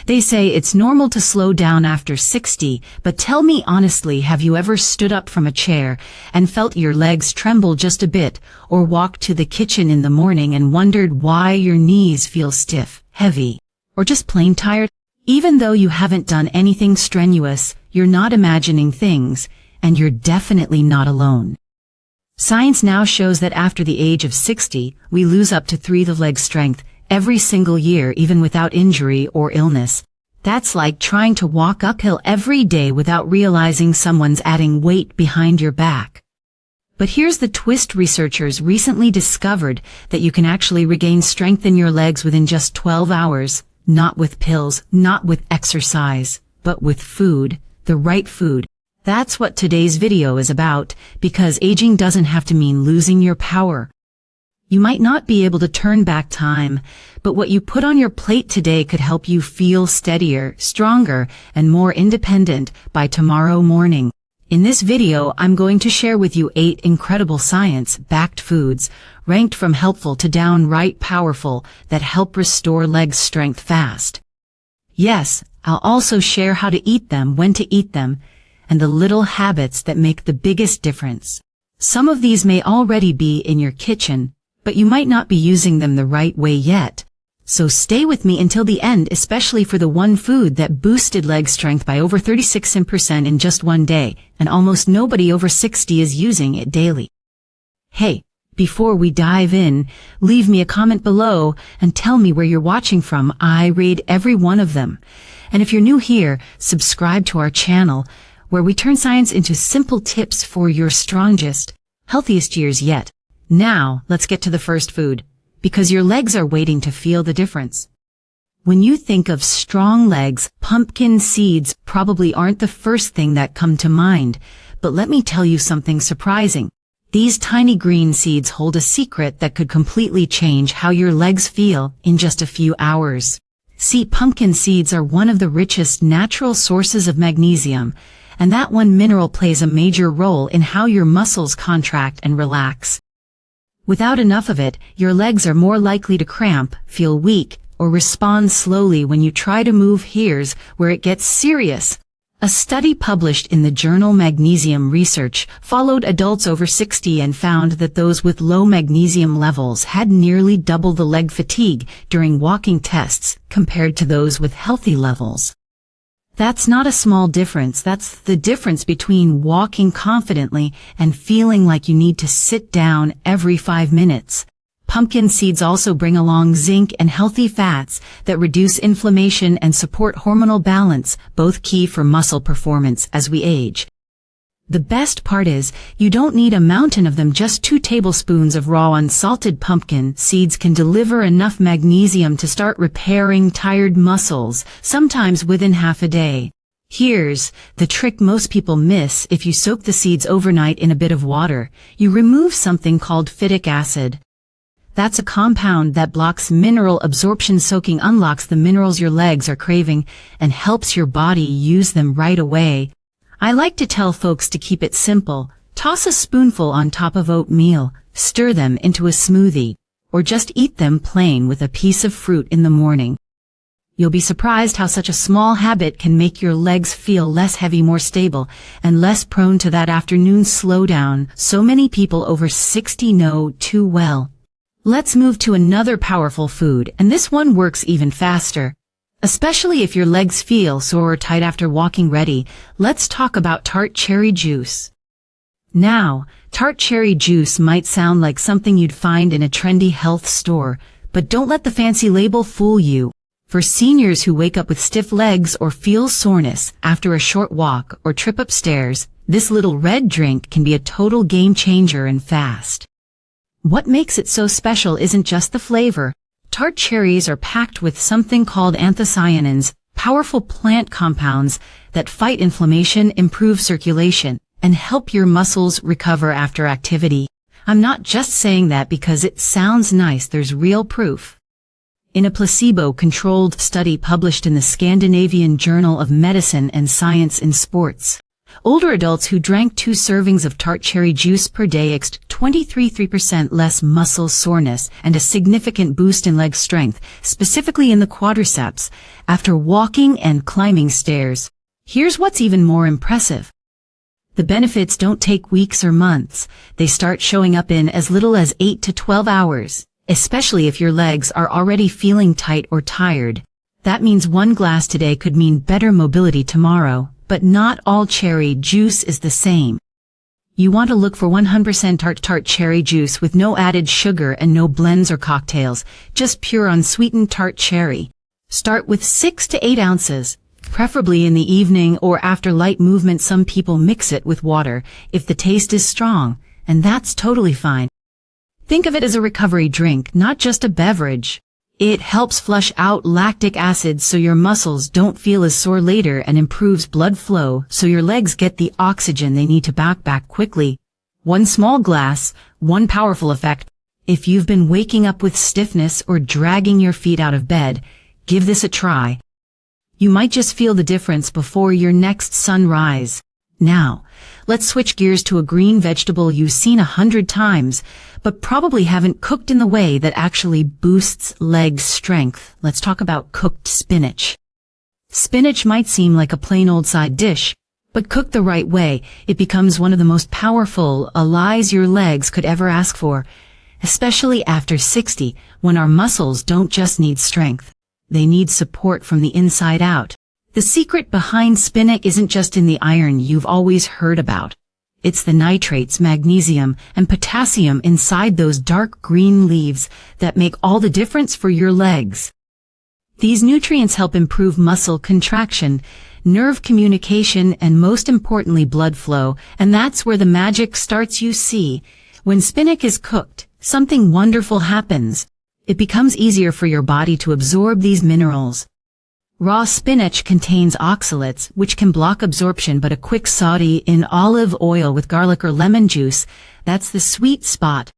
They say it's normal to slow down after 60, but tell me honestly, have you ever stood up from a chair and felt your legs tremble just a bit, or walked to the kitchen in the morning and wondered why your knees feel stiff, heavy, or just plain tired? Even though you haven't done anything strenuous, you're not imagining things, and you're definitely not alone. Science now shows that after the age of 60, we lose up to 3 of leg strength every single year, even without injury or illness. That's like trying to walk uphill every day without realizing someone's adding weight behind your back. But here's the twist: researchers recently discovered that you can actually regain strength in your legs within just 12 hours, not with pills, not with exercise, but with food, the right food. That's what today's video is about, because aging doesn't have to mean losing your power. You might not be able to turn back time, but what you put on your plate today could help you feel steadier, stronger, and more independent by tomorrow morning. In this video, I'm going to share with you 8 incredible science-backed foods, ranked from helpful to downright powerful, that help restore leg strength fast. Yes, I'll also share how to eat them, when to eat them, and the little habits that make the biggest difference. Some of these may already be in your kitchen, but you might not be using them the right way yet. So stay with me until the end, especially for the one food that boosted leg strength by over 36% in just one day, and almost nobody over 60 is using it daily. Hey, before we dive in, leave me a comment below and tell me where you're watching from. I read every one of them. And if you're new here, subscribe to our channel, where we turn science into simple tips for your strongest, healthiest years yet. Now, let's get to the first food, because your legs are waiting to feel the difference. When you think of strong legs, pumpkin seeds probably aren't the first thing that come to mind, but let me tell you something surprising. These tiny green seeds hold a secret that could completely change how your legs feel in just a few hours. See, pumpkin seeds are one of the richest natural sources of magnesium, and that one mineral plays a major role in how your muscles contract and relax. Without enough of it, your legs are more likely to cramp, feel weak, or respond slowly when you try to move. Here's where it gets serious. A study published in the journal Magnesium Research followed adults over 60 and found that those with low magnesium levels had nearly double the leg fatigue during walking tests compared to those with healthy levels. That's not a small difference. That's the difference between walking confidently and feeling like you need to sit down every 5 minutes. Pumpkin seeds also bring along zinc and healthy fats that reduce inflammation and support hormonal balance, both key for muscle performance as we age. The best part is, you don't need a mountain of them. Just 2 tablespoons of raw unsalted pumpkin seeds can deliver enough magnesium to start repairing tired muscles, sometimes within half a day. Here's the trick most people miss: if you soak the seeds overnight in a bit of water, you remove something called phytic acid. That's a compound that blocks mineral absorption. Soaking unlocks the minerals your legs are craving and helps your body use them right away. I like to tell folks to keep it simple. Toss a spoonful on top of oatmeal, stir them into a smoothie, or just eat them plain with a piece of fruit in the morning. You'll be surprised how such a small habit can make your legs feel less heavy, more stable, and less prone to that afternoon slowdown so many people over 60 know too well. Let's move to another powerful food, and this one works even faster. Especially if your legs feel sore or tight after walking. Ready? Let's talk about tart cherry juice. Now, tart cherry juice might sound like something you'd find in a trendy health store, but don't let the fancy label fool you. For seniors who wake up with stiff legs or feel soreness after a short walk or trip upstairs, this little red drink can be a total game changer and fast. What makes it so special isn't just the flavor. Tart cherries are packed with something called anthocyanins, powerful plant compounds that fight inflammation, improve circulation, and help your muscles recover after activity. I'm not just saying that because it sounds nice. There's real proof. In a placebo-controlled study published in the Scandinavian Journal of Medicine and Science in Sports, Older adults who drank 2 servings of tart cherry juice per day experienced 23% less muscle soreness and a significant boost in leg strength, specifically in the quadriceps, after walking and climbing stairs. Here's what's even more impressive. The benefits don't take weeks or months. They start showing up in as little as 8 to 12 hours, especially if your legs are already feeling tight or tired. That means 1 glass today could mean better mobility tomorrow. But not all cherry juice is the same. You want to look for 100% tart cherry juice with no added sugar and no blends or cocktails, just pure unsweetened tart cherry. Start with 6 to 8 ounces, preferably in the evening or after light movement. Some people mix it with water if the taste is strong, and that's totally fine. Think of it as a recovery drink, not just a beverage. It helps flush out lactic acid so your muscles don't feel as sore later and improves blood flow so your legs get the oxygen they need to bounce back quickly. 1 small glass, 1 powerful effect. If you've been waking up with stiffness or dragging your feet out of bed, give this a try. You might just feel the difference before your next sunrise. Now, let's switch gears to a green vegetable you've seen 100 times, but probably haven't cooked in the way that actually boosts leg strength. Let's talk about cooked spinach. Spinach might seem like a plain old side dish, but cooked the right way, it becomes one of the most powerful allies your legs could ever ask for, especially after 60, when our muscles don't just need strength. They need support from the inside out. The secret behind spinach isn't just in the iron you've always heard about. It's the nitrates, magnesium, and potassium inside those dark green leaves that make all the difference for your legs. These nutrients help improve muscle contraction, nerve communication, and most importantly, blood flow, and that's where the magic starts. You see, when spinach is cooked, something wonderful happens. It becomes easier for your body to absorb these minerals. Raw spinach contains oxalates, which can block absorption, but a quick saute in olive oil with garlic or lemon juice, that's the sweet spot.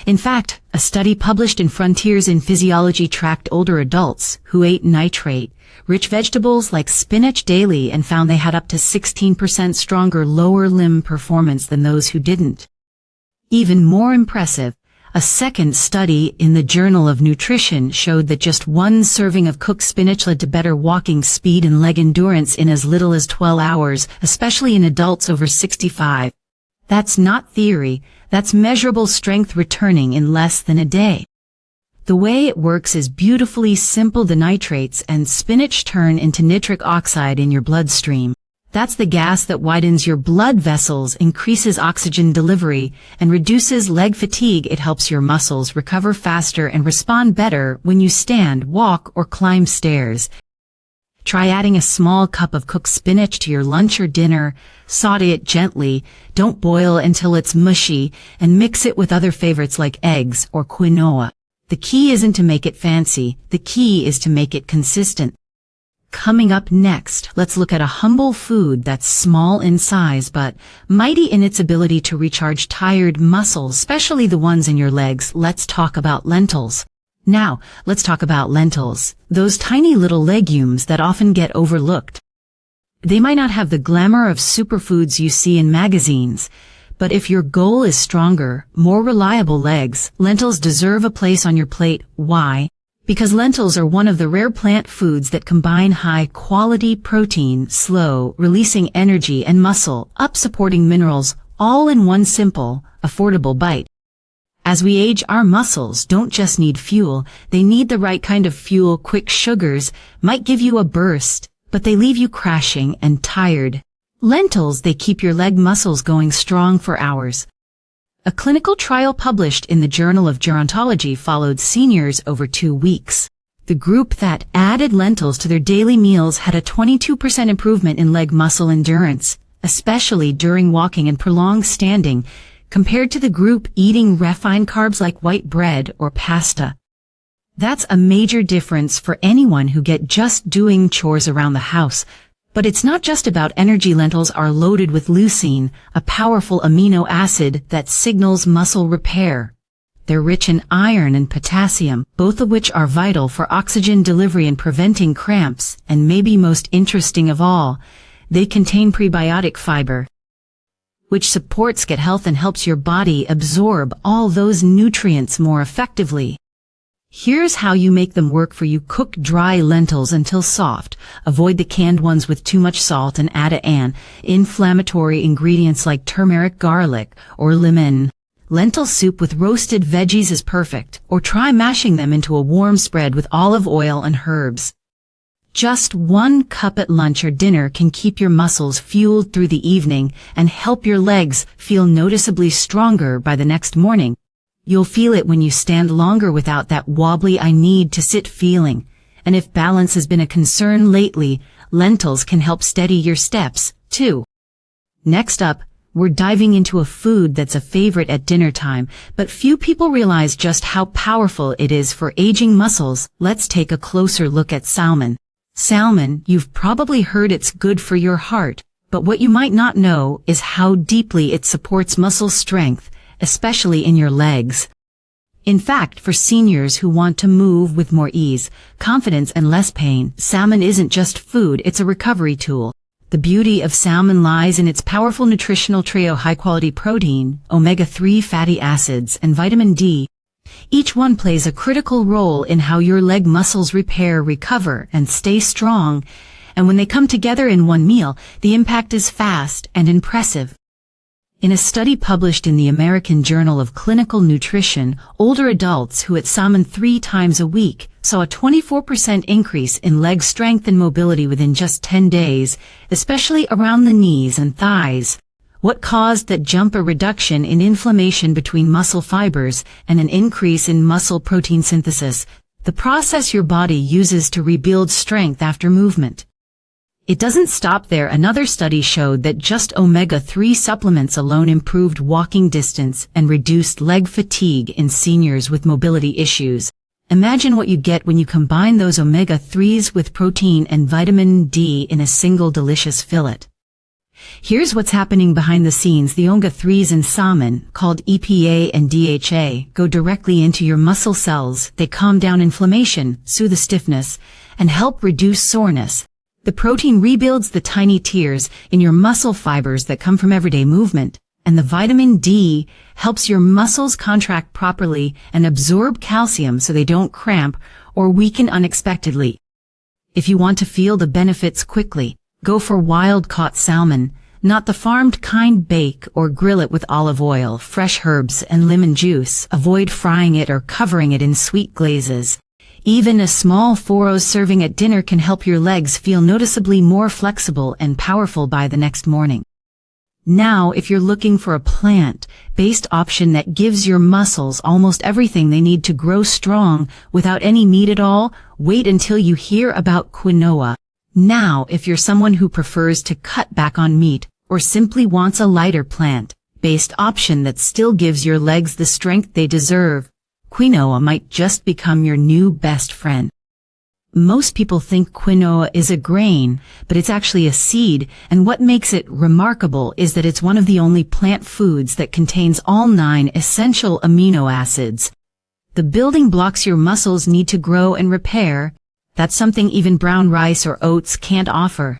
In fact, a study published in Frontiers in Physiology tracked older adults who ate nitrate-rich vegetables like spinach daily and found they had up to 16% stronger lower limb performance than those who didn't. Even more impressive, a second study in the Journal of Nutrition showed that just 1 serving of cooked spinach led to better walking speed and leg endurance in as little as 12 hours, especially in adults over 65. That's not theory, that's measurable strength returning in less than a day. The way it works is beautifully simple. The nitrates and spinach turn into nitric oxide in your bloodstream. That's the gas that widens your blood vessels, increases oxygen delivery, and reduces leg fatigue. It helps your muscles recover faster and respond better when you stand, walk, or climb stairs. Try adding a small cup of cooked spinach to your lunch or dinner. Saute it gently, don't boil until it's mushy, and mix it with other favorites like eggs or quinoa. The key isn't to make it fancy, the key is to make it consistent. Coming up next, let's look at a humble food that's small in size but mighty in its ability to recharge tired muscles, especially the ones in your legs. Let's talk about lentils. Now, let's talk about lentils, those tiny little legumes that often get overlooked. They might not have the glamour of superfoods you see in magazines, but if your goal is stronger, more reliable legs, lentils deserve a place on your plate. Why? Because lentils are one of the rare plant foods that combine high-quality protein, slow-releasing energy, and muscle-up-supporting minerals, all in one simple, affordable bite. As we age, our muscles don't just need fuel, they need the right kind of fuel. Quick sugars might give you a burst, but they leave you crashing and tired. Lentils, they keep your leg muscles going strong for hours. A clinical trial published in the Journal of Gerontology followed seniors over 2 weeks. The group that added lentils to their daily meals had a 22% improvement in leg muscle endurance, especially during walking and prolonged standing, compared to the group eating refined carbs like white bread or pasta. That's a major difference for anyone who get just doing chores around the house. But it's not just about energy. Lentils are loaded with leucine, a powerful amino acid that signals muscle repair. They're rich in iron and potassium, both of which are vital for oxygen delivery and preventing cramps, and maybe most interesting of all, they contain prebiotic fiber, which supports gut health and helps your body absorb all those nutrients more effectively. Here's how you make them work for you. Cook dry lentils until soft. Avoid the canned ones with too much salt and add an inflammatory ingredients like turmeric, garlic, or lemon. Lentil soup with roasted veggies is perfect, or try mashing them into a warm spread with olive oil and herbs. Just 1 cup at lunch or dinner can keep your muscles fueled through the evening and help your legs feel noticeably stronger by the next morning. You'll feel it when you stand longer without that wobbly "I need to sit" feeling. And if balance has been a concern lately, lentils can help steady your steps, too. Next up, we're diving into a food that's a favorite at dinner time, but few people realize just how powerful it is for aging muscles. Let's take a closer look at salmon. Salmon, you've probably heard it's good for your heart, but what you might not know is how deeply it supports muscle strength, especially in your legs. In fact, for seniors who want to move with more ease, confidence, and less pain, salmon isn't just food, it's a recovery tool. The beauty of salmon lies in its powerful nutritional trio: high-quality protein, omega-3 fatty acids, and vitamin D. Each one plays a critical role in how your leg muscles repair, recover, and stay strong, and when they come together in one meal, the impact is fast and impressive. In a study published in the American Journal of Clinical Nutrition, older adults who ate salmon 3 times a week saw a 24% increase in leg strength and mobility within just 10 days, especially around the knees and thighs. What caused that jump? A reduction in inflammation between muscle fibers and an increase in muscle protein synthesis, the process your body uses to rebuild strength after movement. It doesn't stop there. Another study showed that just omega-3 supplements alone improved walking distance and reduced leg fatigue in seniors with mobility issues. Imagine what you get when you combine those omega-3s with protein and vitamin D in a single delicious fillet. Here's what's happening behind the scenes. The omega-3s in salmon, called EPA and DHA, go directly into your muscle cells. They calm down inflammation, soothe the stiffness, and help reduce soreness. The protein rebuilds the tiny tears in your muscle fibers that come from everyday movement, and the vitamin D helps your muscles contract properly and absorb calcium so they don't cramp or weaken unexpectedly. If you want to feel the benefits quickly, go for wild-caught salmon, not the farmed kind. Bake or grill it with olive oil, fresh herbs, and lemon juice. Avoid frying it or covering it in sweet glazes. Even a small 4-oz serving at dinner can help your legs feel noticeably more flexible and powerful by the next morning. Now, if you're looking for a plant-based option that gives your muscles almost everything they need to grow strong without any meat at all, wait until you hear about quinoa. Now, if you're someone who prefers to cut back on meat or simply wants a lighter plant-based option that still gives your legs the strength they deserve, quinoa might just become your new best friend. Most people think quinoa is a grain, but it's actually a seed, and what makes it remarkable is that it's one of the only plant foods that contains all 9 essential amino acids. The building blocks your muscles need to grow and repair. That's something even brown rice or oats can't offer.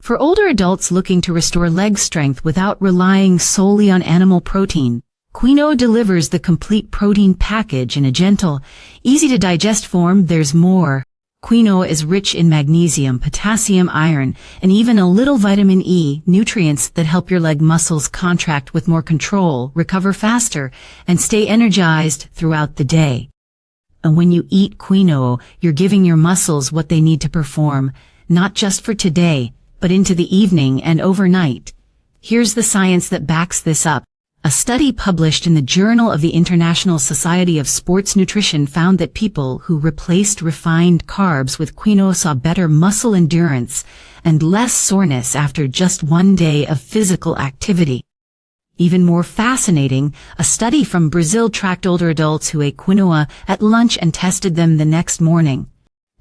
For older adults looking to restore leg strength without relying solely on animal protein, quinoa delivers the complete protein package in a gentle, easy-to-digest form. There's more. Quinoa is rich in magnesium, potassium, iron, and even a little vitamin E, nutrients that help your leg muscles contract with more control, recover faster, and stay energized throughout the day. And when you eat quinoa, you're giving your muscles what they need to perform, not just for today, but into the evening and overnight. Here's the science that backs this up. A study published in the Journal of the International Society of Sports Nutrition found that people who replaced refined carbs with quinoa saw better muscle endurance and less soreness after just 1 day of physical activity. Even more fascinating, a study from Brazil tracked older adults who ate quinoa at lunch and tested them the next morning.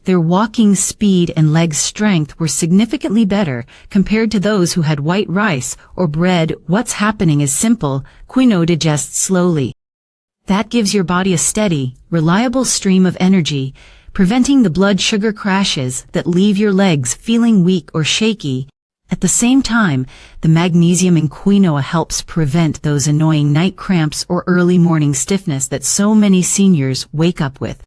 Their walking speed and leg strength were significantly better compared to those who had white rice or bread. What's happening is simple: quinoa digests slowly. That gives your body a steady, reliable stream of energy, preventing the blood sugar crashes that leave your legs feeling weak or shaky. At the same time, the magnesium in quinoa helps prevent those annoying night cramps or early morning stiffness that so many seniors wake up with.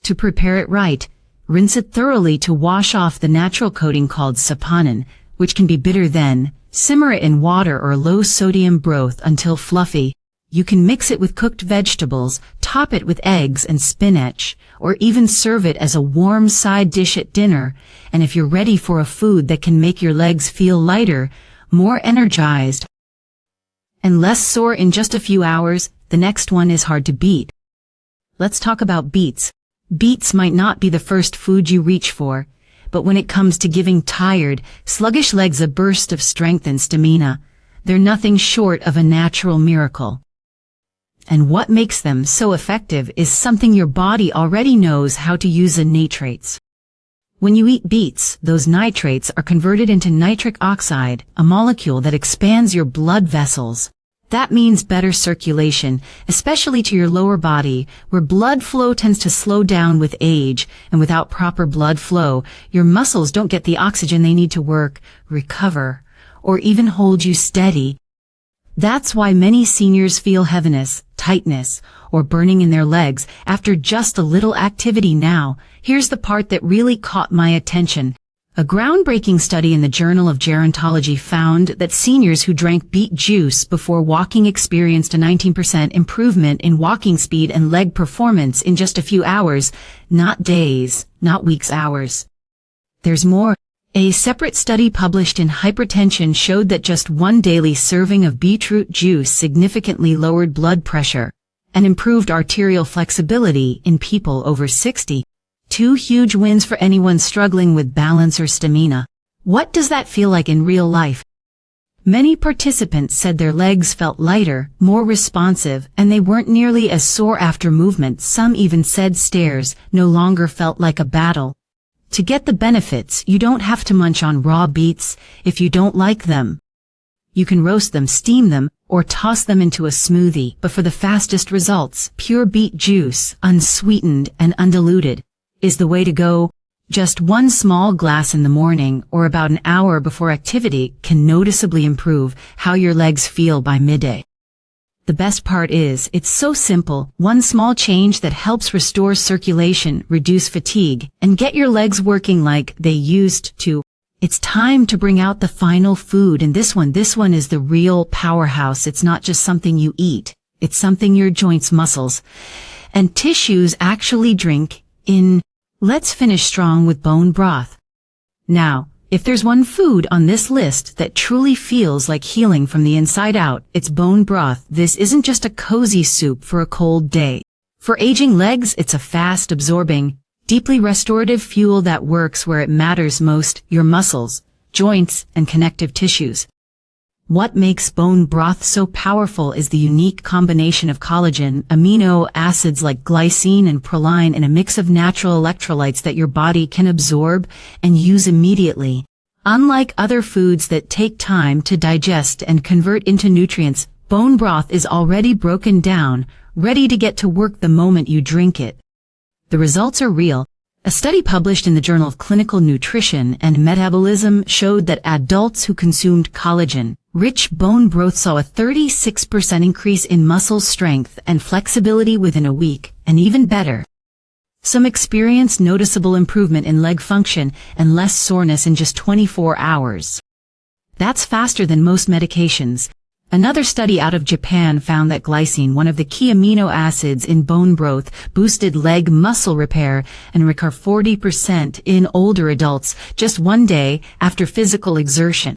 To prepare it right, rinse it thoroughly to wash off the natural coating called saponin, which can be bitter. Then, simmer it in water or low-sodium broth until fluffy. You can mix it with cooked vegetables, top it with eggs and spinach, or even serve it as a warm side dish at dinner. And if you're ready for a food that can make your legs feel lighter, more energized, and less sore in just a few hours, the next one is hard to beat. Let's talk about beets. Beets might not be the first food you reach for, but when it comes to giving tired, sluggish legs a burst of strength and stamina, they're nothing short of a natural miracle. And what makes them so effective is something your body already knows how to use: the nitrates. When you eat beets, those nitrates are converted into nitric oxide, a molecule that expands your blood vessels. That means better circulation, especially to your lower body, where blood flow tends to slow down with age, and without proper blood flow, your muscles don't get the oxygen they need to work, recover, or even hold you steady. That's why many seniors feel heaviness, tightness, or burning in their legs after just a little activity. Now, here's the part that really caught my attention. A groundbreaking study in the Journal of Gerontology found that seniors who drank beet juice before walking experienced a 19% improvement in walking speed and leg performance in just a few hours, not days, not weeks, hours. There's more. A separate study published in Hypertension showed that just one daily serving of beetroot juice significantly lowered blood pressure and improved arterial flexibility in people over 60. Two huge wins for anyone struggling with balance or stamina. What does that feel like in real life? Many participants said their legs felt lighter, more responsive, and they weren't nearly as sore after movement. Some even said stairs no longer felt like a battle. To get the benefits, you don't have to munch on raw beets if you don't like them. You can roast them, steam them, or toss them into a smoothie. But for the fastest results, pure beet juice, unsweetened and undiluted, is the way to go. Just one small glass in the morning or about an hour before activity can noticeably improve how your legs feel by midday. The best part is, it's so simple, one small change that helps restore circulation, reduce fatigue, and get your legs working like they used to. It's time to bring out the final food, and this one is the real powerhouse. It's not just something you eat, it's something your joints, muscles, and tissues actually drink in. Let's finish strong with bone broth. Now, if there's one food on this list that truly feels like healing from the inside out, it's bone broth. This isn't just a cozy soup for a cold day. For aging legs, it's a fast-absorbing, deeply restorative fuel that works where it matters most: your muscles, joints, and connective tissues. What makes bone broth so powerful is the unique combination of collagen, amino acids like glycine and proline, and a mix of natural electrolytes that your body can absorb and use immediately. Unlike other foods that take time to digest and convert into nutrients, bone broth is already broken down, ready to get to work the moment you drink it. The results are real. A study published in the Journal of Clinical Nutrition and Metabolism showed that adults who consumed collagen-rich bone broth saw a 36% increase in muscle strength and flexibility within a week, and even better, some experienced noticeable improvement in leg function and less soreness in just 24 hours. That's faster than most medications. Another study out of Japan found that glycine, one of the key amino acids in bone broth, boosted leg muscle repair and recover 40% in older adults just one day after physical exertion.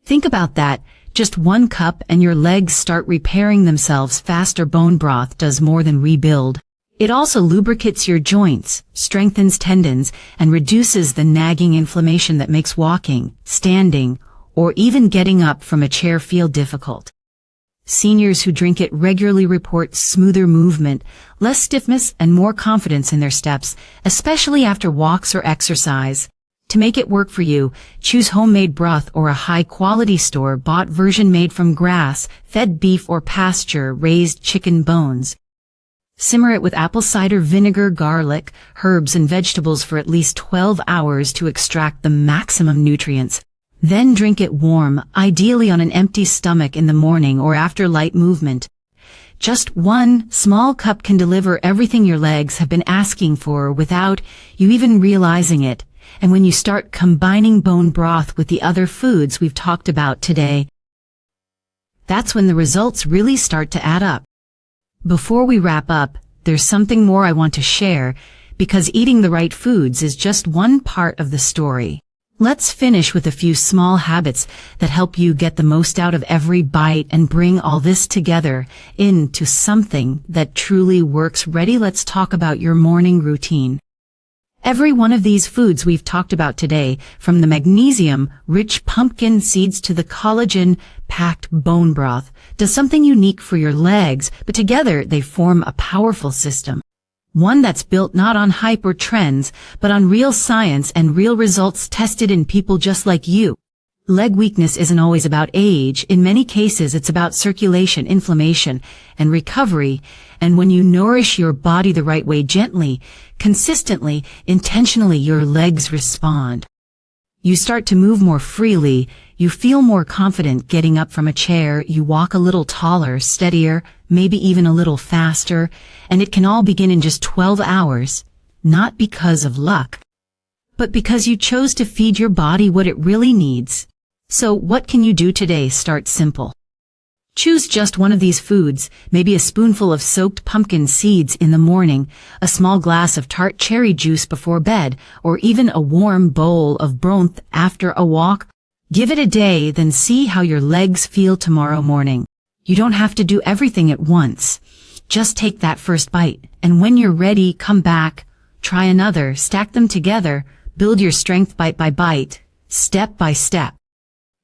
Think about that. Just 1 cup and your legs start repairing themselves faster. Bone broth does more than rebuild. It also lubricates your joints, strengthens tendons, and reduces the nagging inflammation that makes walking, standing, or even getting up from a chair feel difficult. Seniors who drink it regularly report smoother movement, less stiffness, and more confidence in their steps, especially after walks or exercise. To make it work for you, choose homemade broth or a high-quality store-bought version made from grass-fed beef or pasture-raised chicken bones. Simmer it with apple cider vinegar, garlic, herbs, and vegetables for at least 12 hours to extract the maximum nutrients. Then drink it warm, ideally on an empty stomach in the morning or after light movement. Just one small cup can deliver everything your legs have been asking for without you even realizing it. And when you start combining bone broth with the other foods we've talked about today, that's when the results really start to add up. Before we wrap up, there's something more I want to share, because eating the right foods is just one part of the story. Let's finish with a few small habits that help you get the most out of every bite and bring all this together into something that truly works. Ready? Let's talk about your morning routine. Every one of these foods we've talked about today, from the magnesium-rich pumpkin seeds to the collagen-packed bone broth, does something unique for your legs, but together they form a powerful system. One that's built not on hype or trends, but on real science and real results tested in people just like you. Leg weakness isn't always about age. In many cases, it's about circulation, inflammation, and recovery. And when you nourish your body the right way, gently, consistently, intentionally, your legs respond. You start to move more freely. You feel more confident getting up from a chair. You walk a little taller, steadier, maybe even a little faster. And it can all begin in just 12 hours. Not because of luck, but because you chose to feed your body what it really needs. So what can you do today? Start simple. Choose just one of these foods, maybe a spoonful of soaked pumpkin seeds in the morning, a small glass of tart cherry juice before bed, or even a warm bowl of broth after a walk. Give it a day, then see how your legs feel tomorrow morning. You don't have to do everything at once. Just take that first bite, and when you're ready, come back, try another, stack them together, build your strength bite by bite, step by step.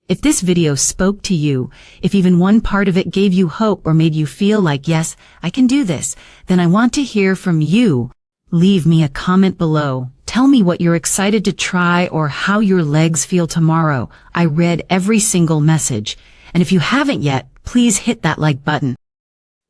If this video spoke to you, if even one part of it gave you hope or made you feel like, yes, I can do this, then I want to hear from you. Leave me a comment below. Tell me what you're excited to try or how your legs feel tomorrow. I read every single message. And if you haven't yet, please hit that like button.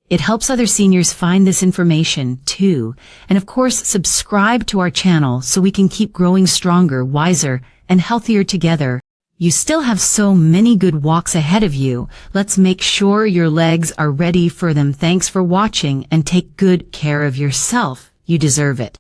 It helps other seniors find this information too. And of course, subscribe to our channel so we can keep growing stronger, wiser, and healthier together. You still have so many good walks ahead of you. Let's make sure your legs are ready for them. Thanks for watching and take good care of yourself. You deserve it.